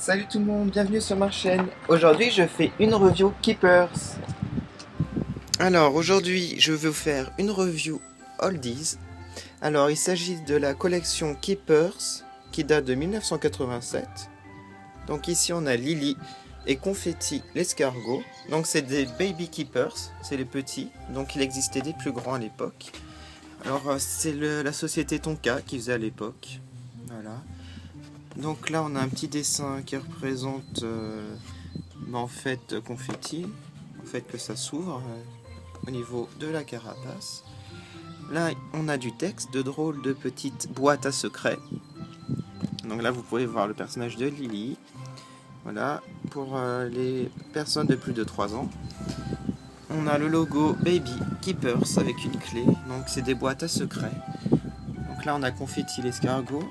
Salut tout le monde, bienvenue sur ma chaîne. Aujourd'hui je fais une review Keepers. Alors aujourd'hui je vais vous faire une review Oldies. Alors il s'agit de la collection Keepers qui date de 1987. Donc ici on a Lily et Confetti l'escargot. Donc c'est des baby keepers, c'est les petits. Donc il existait des plus grands à l'époque. Alors c'est la société Tonka qui faisait à l'époque. Voilà. Donc là on a un petit dessin qui représente en fait Confetti, en fait que ça s'ouvre au niveau de la carapace. Là on a du texte, de drôles de petites boîtes à secrets. Donc là vous pouvez voir le personnage de Lily. Voilà, pour les personnes de plus de 3 ans. On a le logo Baby Keepers avec une clé, donc c'est des boîtes à secrets. Donc là on a Confetti l'escargot.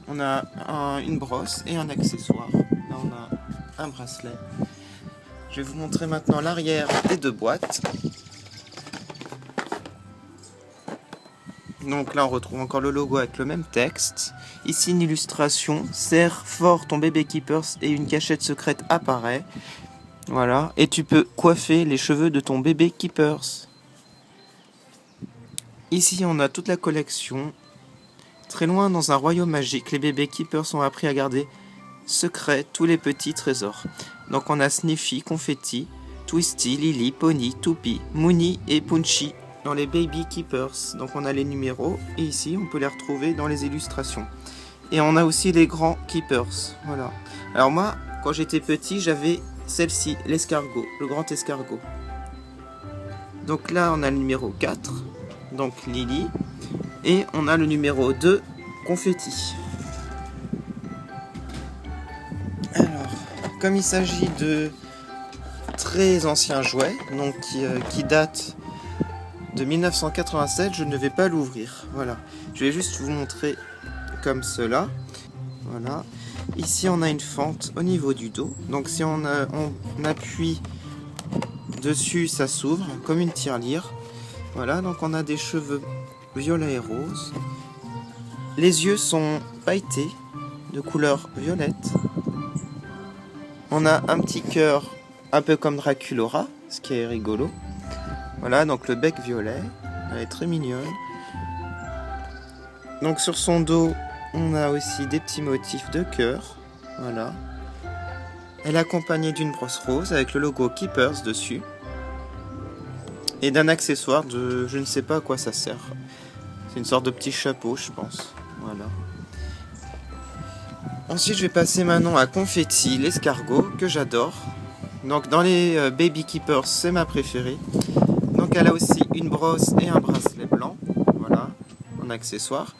On a une brosse et un accessoire. Là on a un bracelet. Je vais vous montrer maintenant l'arrière des deux boîtes. Donc là on retrouve encore le logo avec le même texte. Ici une illustration. Serre fort ton bébé Keepers et une cachette secrète apparaît. Voilà. Et tu peux coiffer les cheveux de ton bébé Keepers. Ici on a toute la collection. Très loin dans un royaume magique, les bébés Keepers ont appris à garder secrets tous les petits trésors. Donc on a Sniffy, Confetti, Twisty, Lily, Pony, Toupie, Moony et Punchy dans les Baby Keepers. Donc on a les numéros et ici on peut les retrouver dans les illustrations. Et on a aussi les grands Keepers. Voilà. Alors moi, quand j'étais petit, j'avais celle-ci, l'escargot, le grand escargot. Donc là on a le numéro 4, donc Lily. Et on a le numéro 2, Confetti. Alors, comme il s'agit de très anciens jouets, donc qui datent de 1987, je ne vais pas l'ouvrir. Voilà, je vais juste vous montrer comme cela. Voilà. Ici, on a une fente au niveau du dos. Donc, si on appuie dessus, ça s'ouvre comme une tirelire. Voilà, donc on a des cheveux violet et rose. Les yeux sont pailletés de couleur violette. On a un petit cœur un peu comme Draculaura, ce qui est rigolo. Voilà, donc le bec violet, elle est très mignonne. Donc sur son dos, on a aussi des petits motifs de cœur. Voilà. Elle est accompagnée d'une brosse rose avec le logo Keepers dessus. Et d'un accessoire de je ne sais pas à quoi ça sert. C'est une sorte de petit chapeau, je pense. Voilà. Ensuite, je vais passer maintenant à Confetti, l'escargot, que j'adore. Donc, dans les Baby Keepers, c'est ma préférée. Donc, elle a aussi une brosse et un bracelet blanc. Voilà, en accessoire.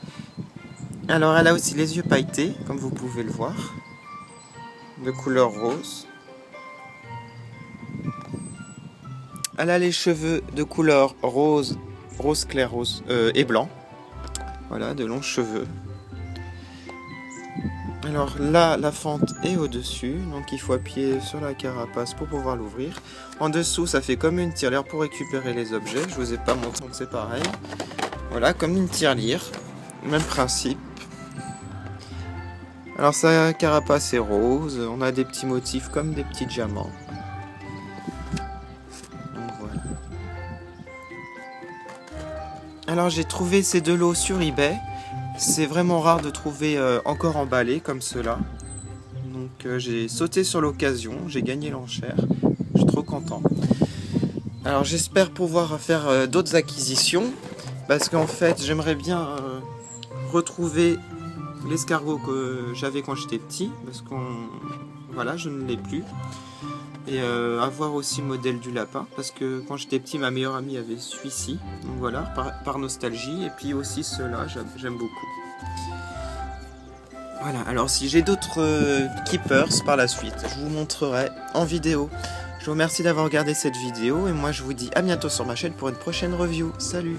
Alors, elle a aussi les yeux pailletés, comme vous pouvez le voir. De couleur rose. Elle a les cheveux de couleur rose, rose clair, rose et blanc. Voilà, de longs cheveux. Alors là, la fente est au-dessus, donc il faut appuyer sur la carapace pour pouvoir l'ouvrir. En dessous, ça fait comme une tirelire pour récupérer les objets. Je vous ai pas montré, donc c'est pareil. Voilà, comme une tirelire, même principe. Alors sa carapace est rose, on a des petits motifs comme des petits diamants. Donc voilà. Alors j'ai trouvé ces deux lots sur eBay. C'est vraiment rare de trouver encore emballé comme cela. Donc j'ai sauté sur l'occasion, j'ai gagné l'enchère. Je suis trop content. Alors j'espère pouvoir faire d'autres acquisitions. Parce qu'en fait j'aimerais bien retrouver l'escargot que j'avais quand j'étais petit. Parce que voilà, je ne l'ai plus. Et avoir aussi le modèle du lapin, parce que quand j'étais petit, ma meilleure amie avait celui-ci, donc voilà, par nostalgie, et puis aussi ceux-là, j'aime beaucoup. Voilà, alors si j'ai d'autres keepers par la suite, je vous montrerai en vidéo. Je vous remercie d'avoir regardé cette vidéo, et moi je vous dis à bientôt sur ma chaîne pour une prochaine review. Salut!